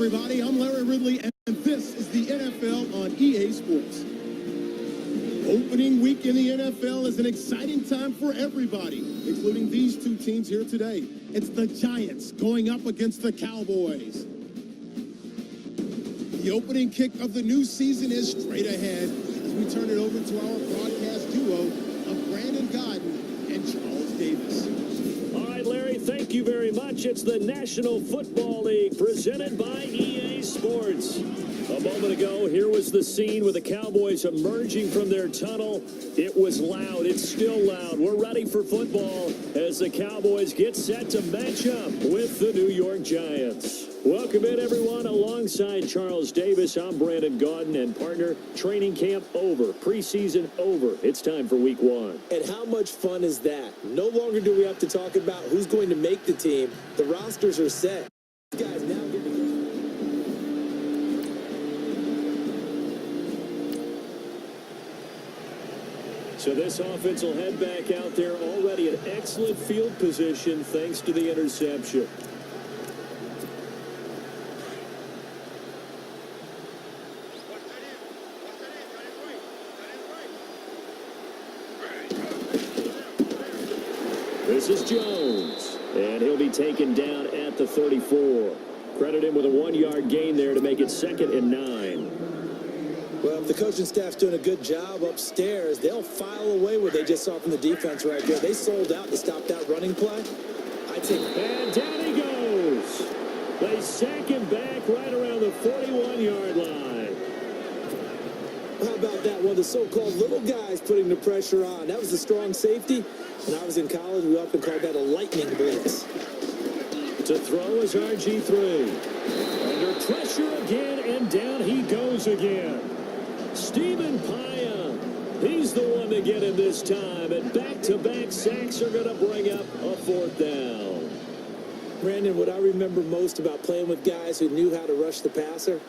everybody. I'm Larry Ridley, and this is the NFL on EA Sports. Opening week in the NFL is an exciting time for everybody, including these two teams here today. It's the Giants going up against the Cowboys. The opening kick of the new season is straight ahead as we turn it over to our broadcast duo of Brandon Gaudin and Charles Davis. All right, Larry, thank you very much. It's the National Football League presented by EA Sports. A moment ago, here was the scene with the Cowboys emerging from their tunnel. It was loud. It's still loud. We're ready for football as the Cowboys get set to match up with the New York Giants. Welcome in, everyone. Alongside Charles Davis, I'm Brandon Gaudin, and partner, training camp over, preseason over. It's time for week one. And how much fun is that? No longer do we have to talk about who's going to make the team. The rosters are set. These guys now get to... So this offense will head back out there, already in excellent field position thanks to the interception. This is Jones, and he'll be taken down at the 34. Credit him with a 1-yard gain there to make it 2nd and 9. Well, if the coaching staff's doing a good job upstairs, they'll file away what they just saw from the defense right there. They sold out to stop that running play. And down he goes. They sack him back right around the 41-yard line. How about that? One of the so-called little guys putting the pressure on. That was the strong safety. When I was in college, we often called that a lightning blitz. To throw is RG3. Under pressure again, and down he goes again. Stephen Paya, he's the one to get him this time, and back-to-back sacks are going to bring up a 4th down. Brandon, what I remember most about playing with guys who knew how to rush the passer,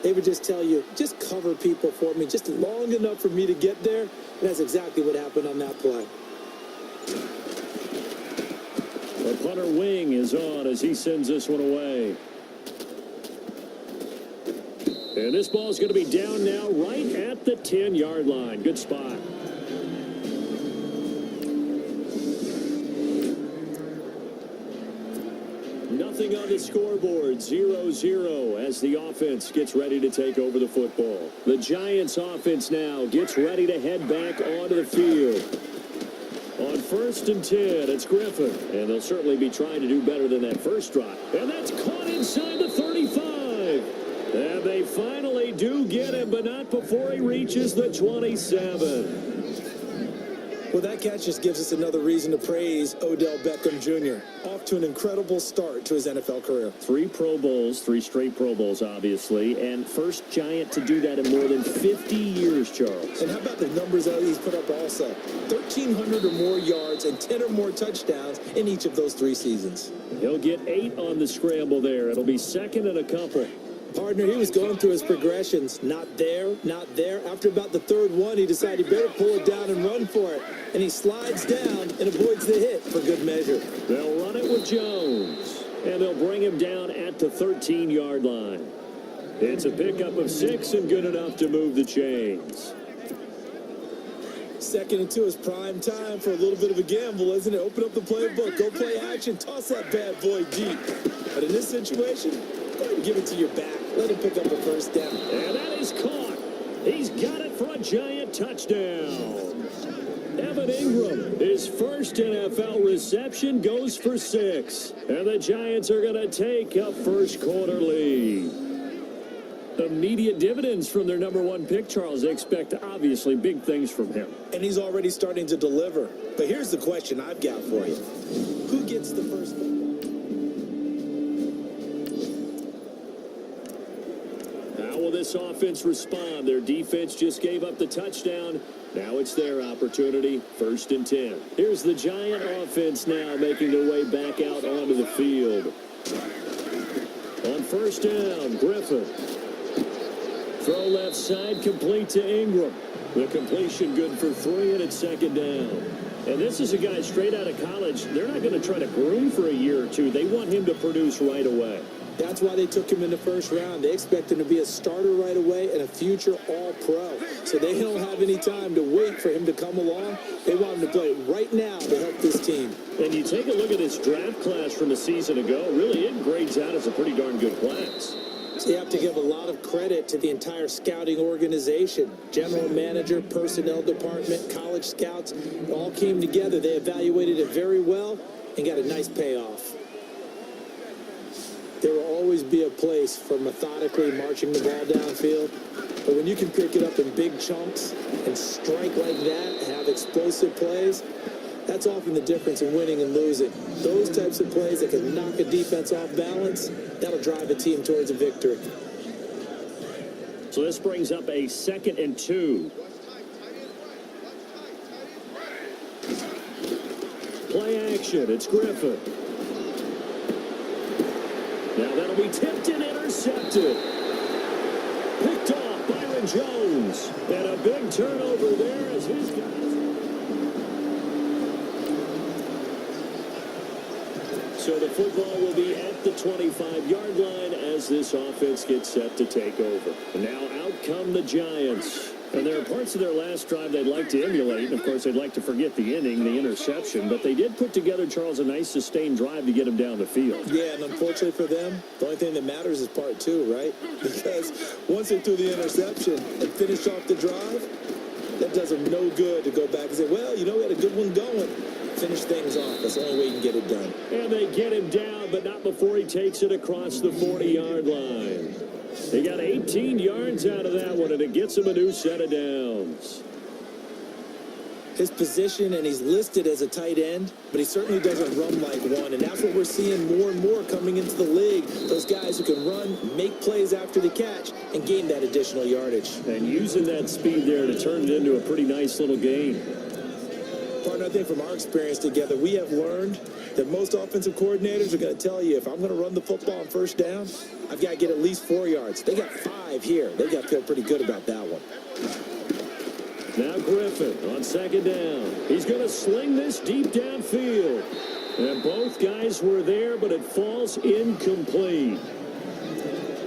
they would just tell you, just cover people for me, just long enough for me to get there. And that's exactly what happened on that play. The punter wing is on as he sends this one away. And this ball is going to be down now right at the 10-yard line. Good spot. Nothing on the scoreboard, 0-0 as the offense gets ready to take over the football. The Giants offense now gets ready to head back onto the field. On 1st and 10, it's Griffin, and they'll certainly be trying to do better than that first drop. And that's caught inside the 35. And they finally do get him, but not before he reaches the 27. Well, that catch just gives us another reason to praise Odell Beckham Jr. Off to an incredible start to his NFL career. 3 Pro Bowls, 3 straight Pro Bowls, obviously, and first Giant to do that in more than 50 years, Charles. And how about the numbers that he's put up also? 1,300 or more yards and 10 or more touchdowns in each of those 3 seasons. He'll get 8 on the scramble there. It'll be 2nd and a couple. Partner, he was going through his progressions. Not there, not there. After about the 3rd one, he decided he better pull it down and run for it. And he slides down and avoids the hit for good measure. They'll run it with Jones. And they'll bring him down at the 13-yard line. It's a pickup of 6 and good enough to move the chains. 2nd and 2 is prime time for a little bit of a gamble, isn't it? Open up the playbook, go play action, toss that bad boy deep. But in this situation, go ahead and give it to your back. Let him pick up a 1st down. And that is caught. He's got it for a Giant touchdown. Evan Ingram, his first NFL reception, goes for 6. And the Giants are going to take a first-quarter lead. Immediate dividends from their number 1 pick, Charles. They expect, obviously, big things from him. And he's already starting to deliver. But here's the question I've got for you. Who gets the first pick? How will this offense respond? Their defense just gave up the touchdown. Now it's their opportunity. 1st and 10. Here's the Giant offense now making their way back out onto the field. On 1st down, Griffin. Throw left side, complete to Ingram. The completion good for 3, and it's 2nd down. And this is a guy straight out of college. They're not going to try to groom for a year or two. They want him to produce right away. That's why they took him in the first round. They expect him to be a starter right away and a future all-pro. So they don't have any time to wait for him to come along. They want him to play right now to help this team. And you take a look at this draft class from a season ago, really it grades out as a pretty darn good class. So you have to give a lot of credit to the entire scouting organization. General manager, personnel department, college scouts, all came together. They evaluated it very well and got a nice payoff. There will always be a place for methodically marching the ball downfield. But when you can pick it up in big chunks and strike like that and have explosive plays, that's often the difference in winning and losing. Those types of plays that can knock a defense off balance, that'll drive a team towards a victory. So this brings up a 2nd and 2. Play action. It's Griffin. Now that'll be tipped and intercepted. Picked off Byron Jones. And a big turnover there as his guys. So the football will be at the 25-yard line as this offense gets set to take over. And now out come the Giants. And there are parts of their last drive they'd like to emulate. Of course, they'd like to forget the inning, the interception. But they did put together, Charles, a nice sustained drive to get them down the field. Yeah, and unfortunately for them, the only thing that matters is part 2, right? Because once they threw the interception and finished off the drive, that does them no good to go back and say, well, you know, we had a good one going. Finish things off. That's the only way you can get it done. And they get him down, but not before he takes it across the 40-yard line. They got 18 yards out of that one, and it gets him a new set of downs. His position, and he's listed as a tight end, but he certainly doesn't run like one, and that's what we're seeing more and more coming into the league. Those guys who can run, make plays after the catch, and gain that additional yardage. And using that speed there to turn it into a pretty nice little gain. Partner, I think from our experience together, we have learned that most offensive coordinators are going to tell you, if I'm going to run the football on first down, I've got to get at least 4 yards. They got 5 here. They got to feel pretty good about that one. Now Griffin on 2nd down. He's going to sling this deep downfield. And both guys were there, but it falls incomplete.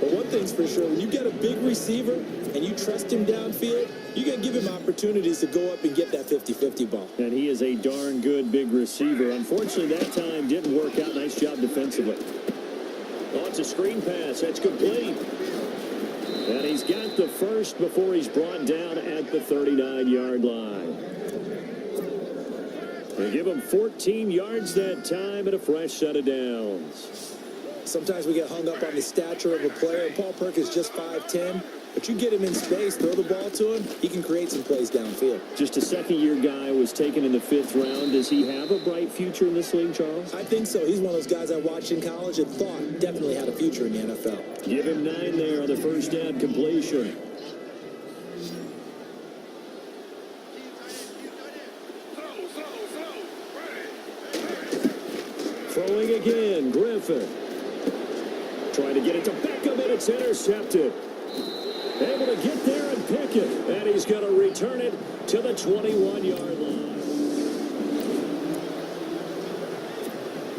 But one thing's for sure, when you get a big receiver and you trust him downfield, you got to give him opportunities to go up and get that 50-50 ball. And he is a darn good big receiver. Unfortunately, that time didn't work out. Nice job defensively. Oh, it's a screen pass. That's complete. And he's got the first before he's brought down at the 39-yard line. They give him 14 yards that time and a fresh set of downs. Sometimes we get hung up on the stature of a player, and Paul Perkins just 5'10", but you get him in space, throw the ball to him, he can create some plays downfield. Just a second-year guy, was taken in the 5th round. Does he have a bright future in this league, Charles? I think so. He's one of those guys I watched in college and thought definitely had a future in the NFL. Give him 9 there on the first down completion. Throwing again, Griffin. Trying to get it to Beckham, and it's intercepted. Able to get there and pick it. And he's going to return it to the 21-yard line.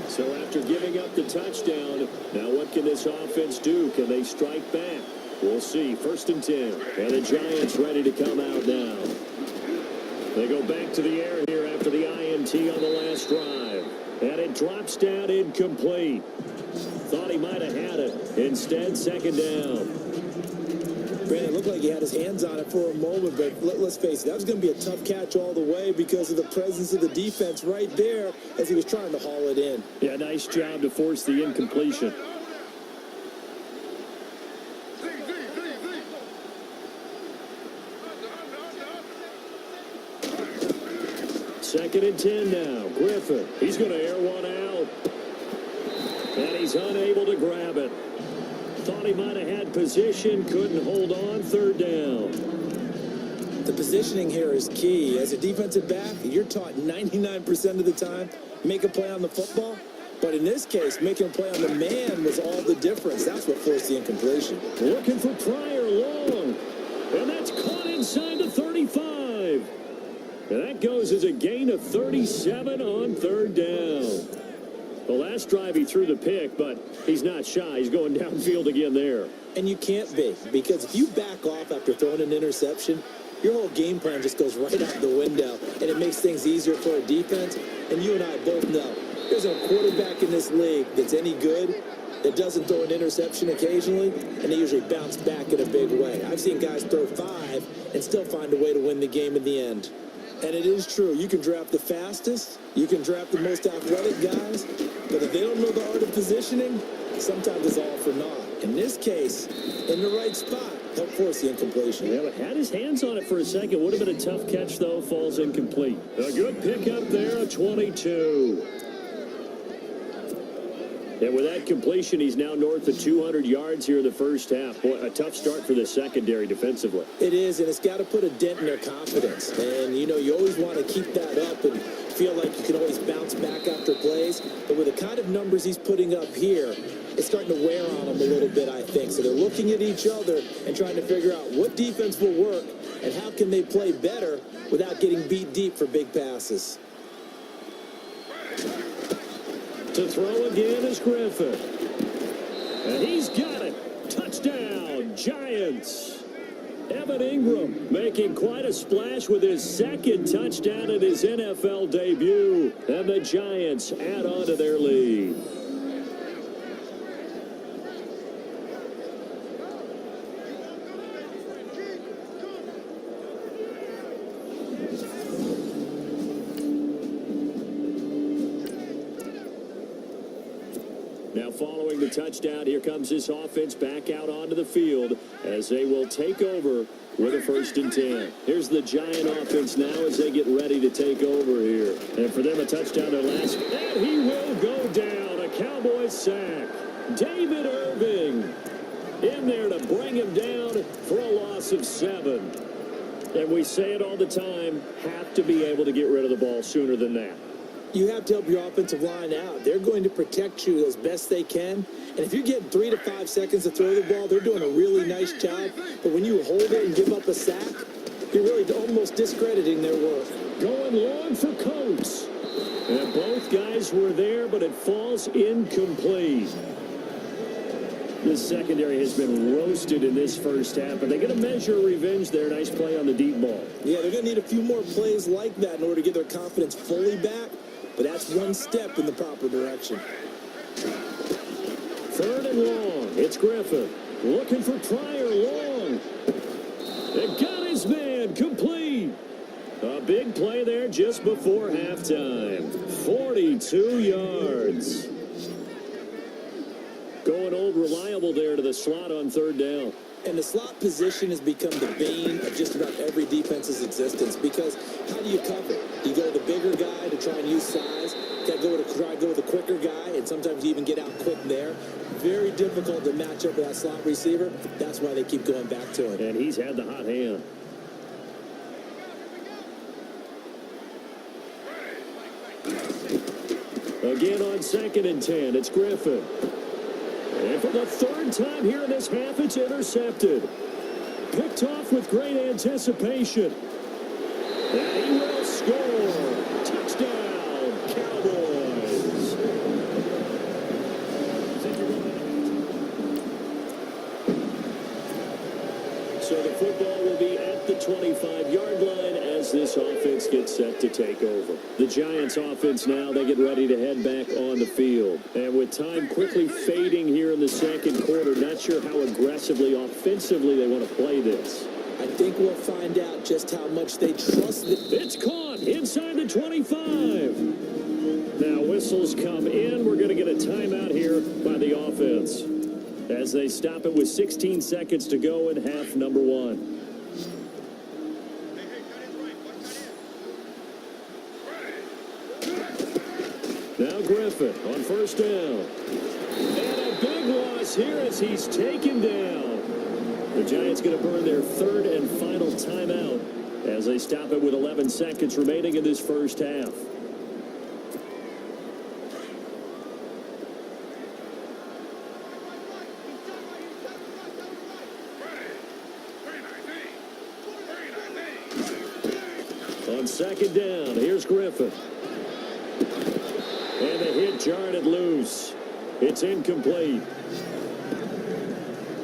So after giving up the touchdown, now what can this offense do? Can they strike back? We'll see. 1st and 10. And the Giants ready to come out now. They go back to the air here after the INT on the last drive. And it drops down incomplete. Thought he might have had it. Instead, 2nd down. Brandon, it looked like he had his hands on it for a moment, but let's face it, that was going to be a tough catch all the way because of the presence of the defense right there as he was trying to haul it in. Yeah, nice job to force the incompletion. Second and 10 now. Griffin. He's going to air one out. And he's unable to grab it. Thought he might have had position. Couldn't hold on. 3rd down. The positioning here is key. As a defensive back, you're taught 99% of the time, make a play on the football. But in this case, making a play on the man was all the difference. That's what forced the incompletion. Looking for Pryor long. And that's caught inside the 35. And that goes as a gain of 37 on 3rd down. Well, last drive he threw the pick, but he's not shy. He's going downfield again there. And you can't be, because if you back off after throwing an interception, your whole game plan just goes right out the window, and it makes things easier for a defense. And you and I both know there's a quarterback in this league that's any good that doesn't throw an interception occasionally, and they usually bounce back in a big way. I've seen guys throw 5 and still find a way to win the game in the end. And it is true. You can draft the fastest, you can draft the most athletic guys, but if they don't know the art of positioning, sometimes it's all for naught. In this case, in the right spot, helped force the incompletion. Yeah, but had his hands on it for a second. Would have been a tough catch, though. Falls incomplete. A good pickup there, a 22. And with that completion, he's now north of 200 yards here in the first half. Boy, a tough start for the secondary defensively. It is, and it's got to put a dent in their confidence. And, you know, you always want to keep that up and feel like you can always bounce back after plays. But with the kind of numbers he's putting up here, it's starting to wear on them a little bit, I think. So they're looking at each other and trying to figure out what defense will work and how can they play better without getting beat deep for big passes. To throw again is Griffin. And he's got it. Touchdown, Giants. Evan Ingram making quite a splash with his second touchdown in his NFL debut. And the Giants add on to their lead. Now following the touchdown, here comes this offense back out onto the field as they will take over with a 1st and 10. Here's the Giant offense now as they get ready to take over here. And for them, a touchdown their last. And he will go down. A Cowboys sack. David Irving in there to bring him down for a loss of 7. And we say it all the time, have to be able to get rid of the ball sooner than that. You have to help your offensive line out. They're going to protect you as best they can. And if you're getting 3 to 5 seconds to throw the ball, they're doing a really nice job. But when you hold it and give up a sack, you're really almost discrediting their work. Going long for Coates. And both guys were there, but it falls incomplete. The secondary has been roasted in this first half, but they get a measure of revenge there. Nice play on the deep ball. Yeah, they're going to need a few more plays like that in order to get their confidence fully back. But that's one step in the proper direction. 3rd and long. It's Griffin. Looking for Pryor. Long. And got his man. Complete. A big play there just before halftime. 42 yards. Going old reliable there to the slot on 3rd down. And the slot position has become the bane of just about every defense's existence, because how do you cover? You go to the bigger guy to try and use size. You got to try to go with the quicker guy, and sometimes you even get out quick there. Very difficult to match up with that slot receiver. That's why they keep going back to him. And he's had the hot hand. Again on 2nd and 10, it's Griffin. And for the 3rd time here in this half, it's intercepted. Picked off with great anticipation. And he will score. Touchdown, Cowboys. So the football will be at the 25-yard line as this offense gets set to take over. The Giants offense now, they get ready to head back on the field. And with time quickly fading here in the 2nd quarter, not sure how aggressively, offensively they want to play this. I think we'll find out just how much they trust it. It's caught inside the 25. Now whistles come in. We're going to get a timeout here by the offense as they stop it with 16 seconds to go in half number 1. Now Griffin on 1st down. And a big loss here as he's taken down. The Giants going to burn their 3rd and final timeout as they stop it with 11 seconds remaining in this first half. On 2nd down, here's Griffin. And And the hit jarred it loose. It's incomplete.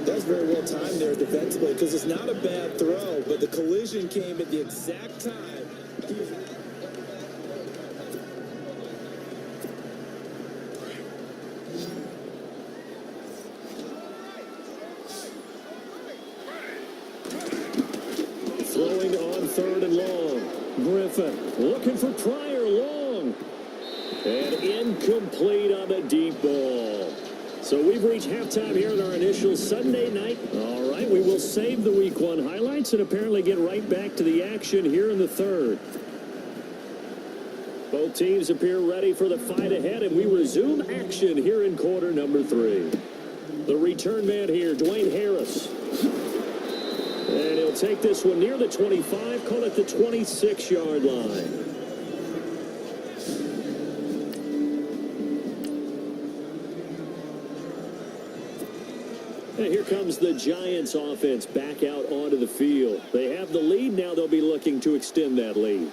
That's very well timed there defensively because it's not a bad throw, but the collision came at the exact time. Throwing on 3rd and long. Griffin looking for Pryor long. And incomplete on the deep ball. So we've reached halftime here in our initial Sunday night. All right, we will save the Week 1 highlights and apparently get right back to the action here in the 3rd. Both teams appear ready for the fight ahead, and we resume action here in quarter number 3. The return man here, Dwayne Harris. And he'll take this one near the 25, call it the 26-yard line. And here comes the Giants offense back out onto the field. They have the lead. Now they'll be looking to extend that lead.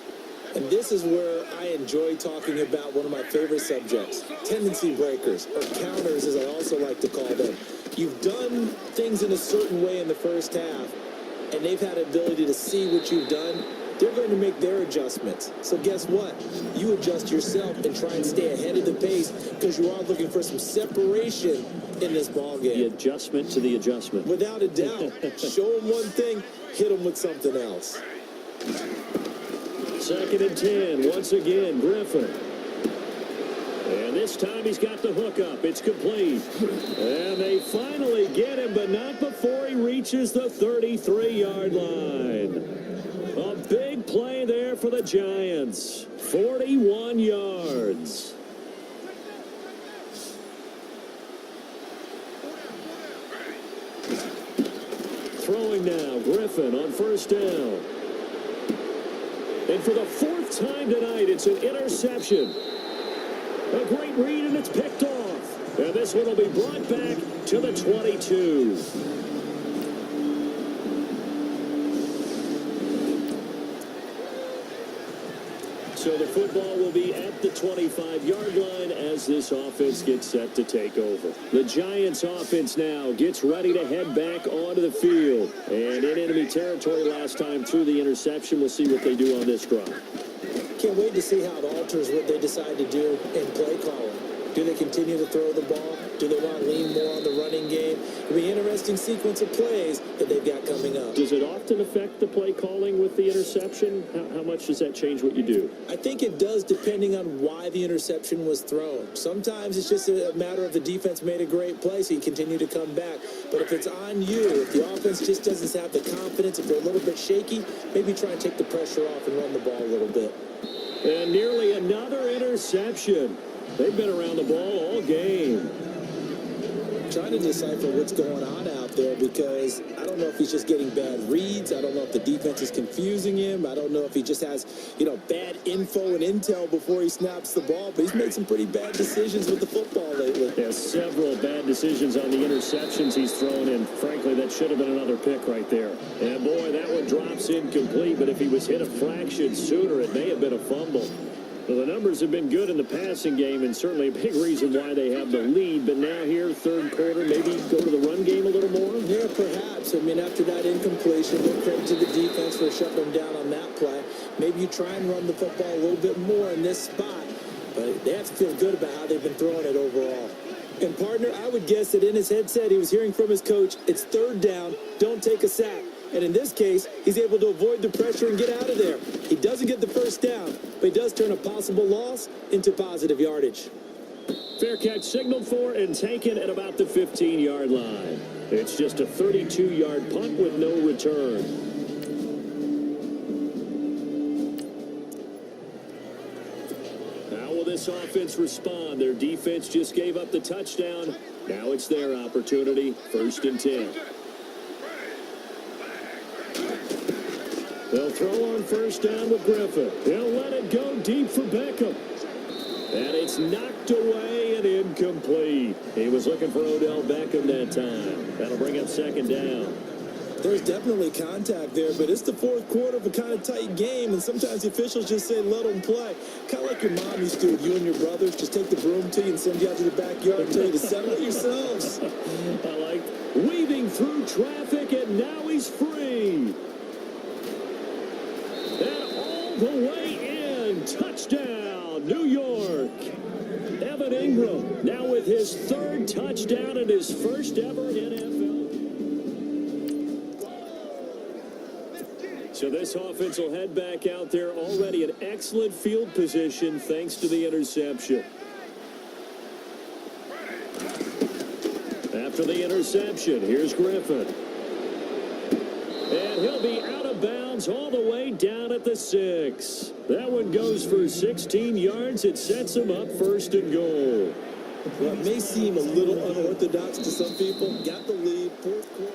And this is where I enjoy talking about one of my favorite subjects, tendency breakers, or counters as I also like to call them. You've done things in a certain way in the first half, and they've had the ability to see what you've done. They're going to make their adjustments. So guess what? You adjust yourself and try and stay ahead of the pace because you are looking for some separation in this ball game. The adjustment to the adjustment. Without a doubt. Show them one thing, hit them with something else. 2nd and 10. Once again, Griffin. And this time he's got the hook up. It's complete. And they finally get him, but not before he reaches the 33-yard line. A big play there for the Giants. 41 yards. Throwing now, Griffin on 1st down. And for the 4th time tonight, it's an interception. A great read, and it's picked off. And this one will be brought back to the 22. So the football will be at the 25-yard line as this offense gets set to take over. The Giants offense now gets ready to head back onto the field. And in enemy territory last time through the interception. We'll see what they do on this drive. Can't wait to see how it alters what they decide to do in play calling. Do they continue to throw the ball? Do they want to lean more on the running game? It'll be an interesting sequence of plays that they've got coming up. Does it often affect the play calling with the interception? How much does that change what you do? I think it does depending on why the interception was thrown. Sometimes it's just a matter of the defense made a great play, so you continue to come back. But if it's on you, if the offense just doesn't have the confidence, if they're a little bit shaky, maybe try and take the pressure off and run the ball a little bit. And nearly another interception. They've been around the ball all game. Trying to decipher what's going on out there because I don't know if he's just getting bad reads. I don't know if the defense is confusing him. I don't know if he just has, bad info and intel before he snaps the ball. But he's made some pretty bad decisions with the football lately. Yeah, several bad decisions on the interceptions he's thrown in. Frankly, that should have been another pick right there. And boy, that one drops incomplete. But if he was hit a fraction sooner, it may have been a fumble. Well, the numbers have been good in the passing game, and certainly a big reason why they have the lead. But now here, 3rd quarter, maybe go to the run game a little more? Yeah, perhaps. I mean, after that incompletion, no credit to the defense for shutting them down on that play. Maybe you try and run the football a little bit more in this spot. But they have to feel good about how they've been throwing it overall. And, partner, I would guess that in his headset he was hearing from his coach, it's 3rd down, don't take a sack. And in this case, he's able to avoid the pressure and get out of there. He doesn't get the 1st down, but he does turn a possible loss into positive yardage. Fair catch signaled for and taken at about the 15-yard line. It's just a 32-yard punt with no return. How will this offense respond? Their defense just gave up the touchdown. Now it's their opportunity. 1st and 10. They'll throw on 1st down with Griffin. They'll let it go deep for Beckham. And it's knocked away and incomplete. He was looking for Odell Beckham that time. That'll bring up 2nd down. There's definitely contact there, but it's the fourth quarter of a kind of tight game, and sometimes the officials just say, let them play. Kind of like your mom used to with you and your brothers. Just take the broom to you and send you out to the backyard and tell you to settle it yourselves. I like weaving through traffic, and now he's free. And all the way in. Touchdown, New York. Evan Ingram now with his third touchdown and his first ever NFL. So this offense will head back out there, already in excellent field position thanks to the interception. After the interception, here's Griffin. And he'll be out of bounds all the way down at the 6. That one goes for 16 yards. It sets him up first and goal. Well, it may seem a little unorthodox to some people. Got the lead, fourth quarter.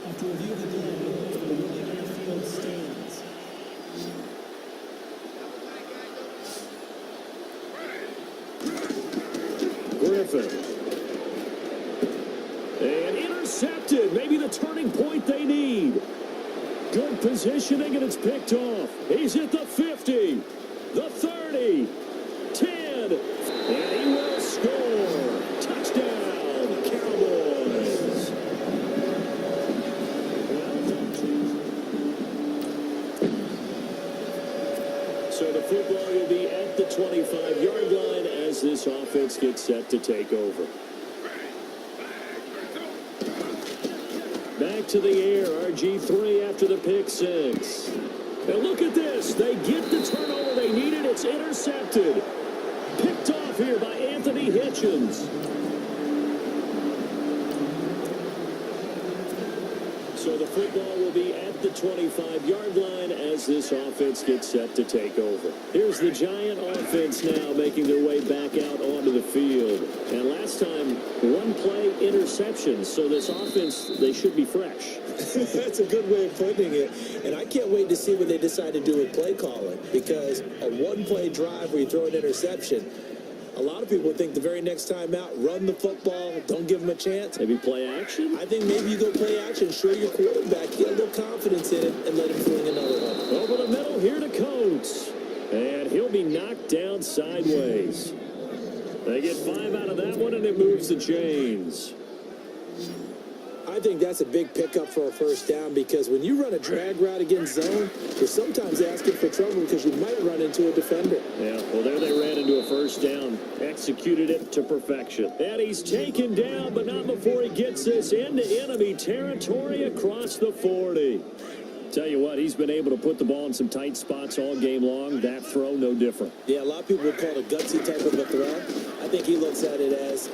After review of the play, the ruling on the field stands. Griffin. And intercepted. Maybe the turning point they need. Good positioning, and it's picked off. He's at the 50, the 30, 10, and he will score. Touchdown, Cowboys. So the football will be at the 25-yard line as this offense gets set to take over. Back to the air, RG3 after the pick 6. And look at this. They get the turnover they needed. It's intercepted. Picked off here by Anthony Hitchens. So the football will be at the 25-yard line as this offense gets set to take over. Here's the Giant offense now making their way back out onto the field. And last time, one play interception. So this offense, they should be fresh. That's a good way of putting it. And I can't wait to see what they decide to do with play calling. Because a one-play drive where you throw an interception, a lot of people think the very next time out, run the football, don't give them a chance. Maybe play action? I think maybe you go play action, show your quarterback, get a little confidence in it, and let him fling another one. Over the middle here to Coates. And he'll be knocked down sideways. They get 5 out of that one, and it moves the chains. I think that's a big pickup for a first down because when you run a drag route against zone, you're sometimes asking for trouble because you might run into a defender. Yeah, well, there they ran into a first down. Executed it to perfection. And he's taken down, but not before he gets this into enemy territory across the 40. Tell you what, he's been able to put the ball in some tight spots all game long. That throw, no different. Yeah, a lot of people would call it a gutsy type of a throw. I think he looks at it as,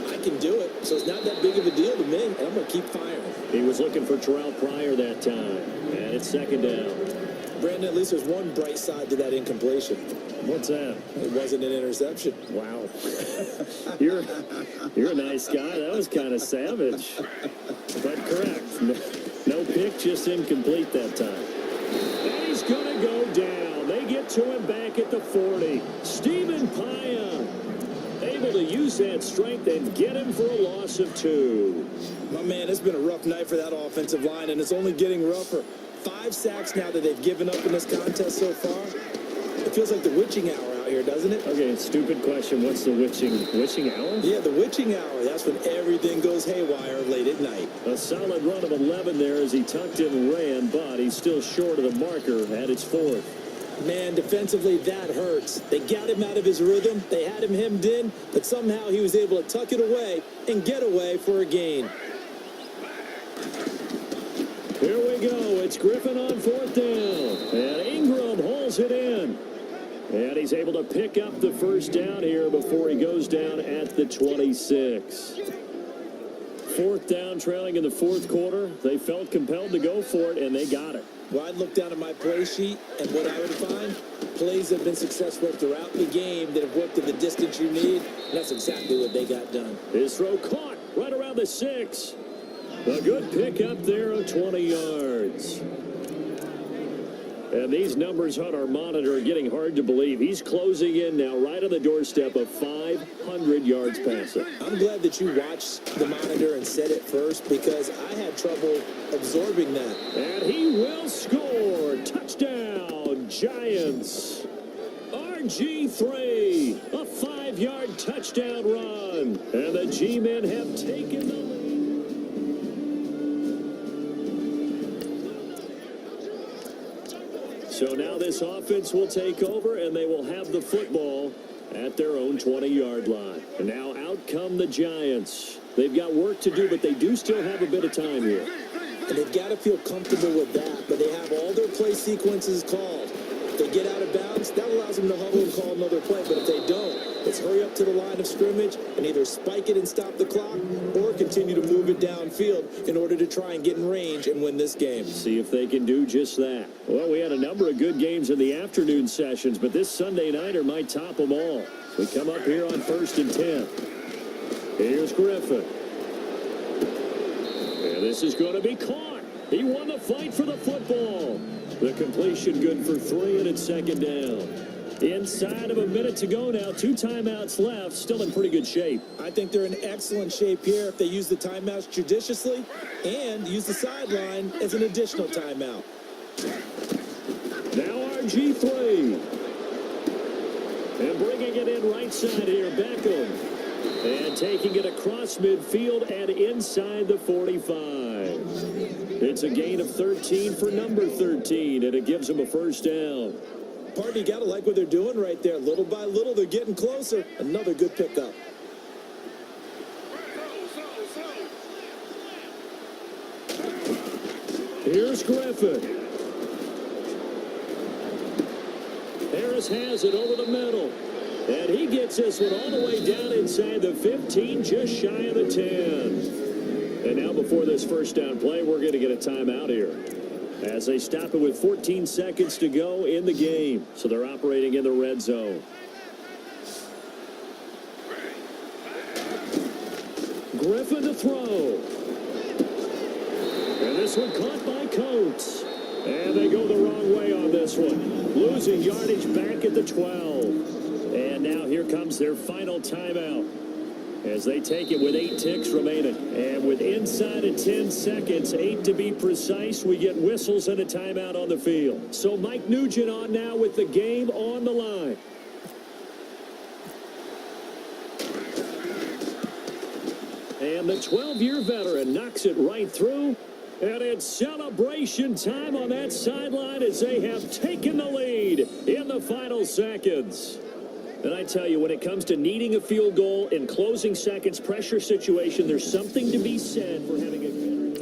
I can do it, so it's not that big of a deal to me, and I'm going to keep firing. He was looking for Terrell Pryor that time, and it's second down. Brandon, at least there's one bright side to that incompletion. What's that? It wasn't an interception. Wow. You're a nice guy. That was kind of savage, but correct. No pick, just incomplete that time. And he's going to go down. They get to him back at the 40. Stephen Paya able to use that strength and get him for a loss of 2. My man, it's been a rough night for that offensive line, and it's only getting rougher. 5 sacks now that they've given up in this contest so far. It feels like the witching hour out here, doesn't it? Okay, stupid question. What's the witching hour? Yeah, the witching hour. That's when everything goes haywire late at night. A solid run of 11 there as he tucked in and ran, but he's still short of the marker at its 4th. Man, defensively, that hurts. They got him out of his rhythm. They had him hemmed in, but somehow he was able to tuck it away and get away for a gain. Here we go. It's Griffin on 4th down. And Ingram holds it in. And he's able to pick up the first down here before he goes down at the 26. 4th down, trailing in the 4th quarter. They felt compelled to go for it, and they got it. Well, I'd look down at my play sheet, and what I would find, plays that have been successful throughout the game that have worked at the distance you need, and that's exactly what they got done. His throw caught right around the 6. A good pick up there of 20 yards. And these numbers on our monitor are getting hard to believe. He's closing in now right on the doorstep of 500 yards passing. I'm glad that you watched the monitor and said it first because I had trouble absorbing that. And he will score. Touchdown, Giants. RG3, a 5-yard touchdown run. And the G-men have taken the lead. So now this offense will take over, and they will have the football at their own 20-yard line. And now out come the Giants. They've got work to do, but they do still have a bit of time here. And they've got to feel comfortable with that, but they have all their play sequences called. If they get out of bounds, that allows them to huddle and call another play, but if they don't, it's hurry up to the line of scrimmage and either spike it and stop the clock or continue to move it downfield in order to try and get in range and win this game. See if they can do just that. Well, we had a number of good games in the afternoon sessions, but this Sunday nighter might top them all. We come up here on 1st and 10. Here's Griffin. And this is going to be caught. He won the fight for the football. The completion good for 3, and it's 2nd down. Inside of a minute to go now. 2 timeouts left. Still in pretty good shape. I think they're in excellent shape here if they use the timeouts judiciously and use the sideline as an additional timeout. Now RG3. And bringing it in right side here, Beckham. And taking it across midfield and inside the 45. It's a gain of 13 for number 13, and it gives them a 1st down. Partner, you got to like what they're doing right there. Little by little, they're getting closer. Another good pickup. Here's Griffin. Harris has it over the middle. And he gets this one all the way down inside the 15, just shy of the 10. And now before this 1st down play, we're going to get a timeout here, as they stop it with 14 seconds to go in the game. So they're operating in the red zone. Griffin to throw. And this one caught by Coates. And they go the wrong way on this one. Losing yardage back at the 12. And now here comes their final timeout, as they take it with 8 ticks remaining. And with inside of 10 seconds, 8 to be precise, we get whistles and a timeout on the field. So Mike Nugent on now with the game on the line. And the 12-year veteran knocks it right through. And it's celebration time on that sideline as they have taken the lead in the final seconds. And I tell you, when it comes to needing a field goal in closing seconds, pressure situation, there's something to be said for having a good.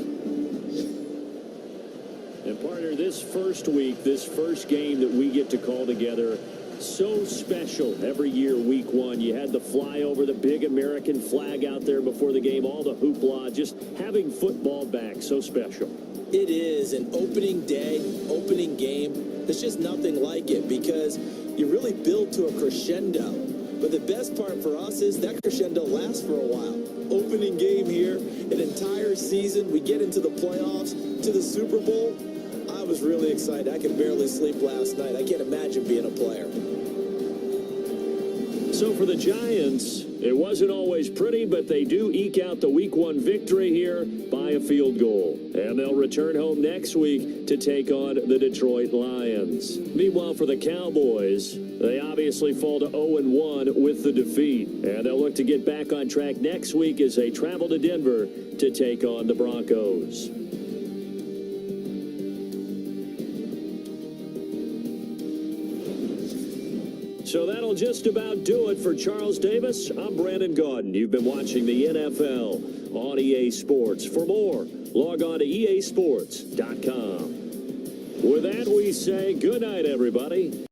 And partner, this first week, this first game that we get to call together, so special every year, week 1. You had the flyover, the big American flag out there before the game, all the hoopla, just having football back, so special. It is an opening day, opening game. There's just nothing like it because you really build to a crescendo. But the best part for us is that crescendo lasts for a while. Opening game here, an entire season. We get into the playoffs, to the Super Bowl. I was really excited. I could barely sleep last night. I can't imagine being a player. So for the Giants, it wasn't always pretty, but they do eke out the week 1 victory here by a field goal. And they'll return home next week to take on the Detroit Lions. Meanwhile, for the Cowboys, they obviously fall to 0-1 with the defeat. And they'll look to get back on track next week as they travel to Denver to take on the Broncos. So that'll just about do it for Charles Davis. I'm Brandon Gaudin. You've been watching the NFL on EA Sports. For more, log on to easports.com. With that, we say good night, everybody.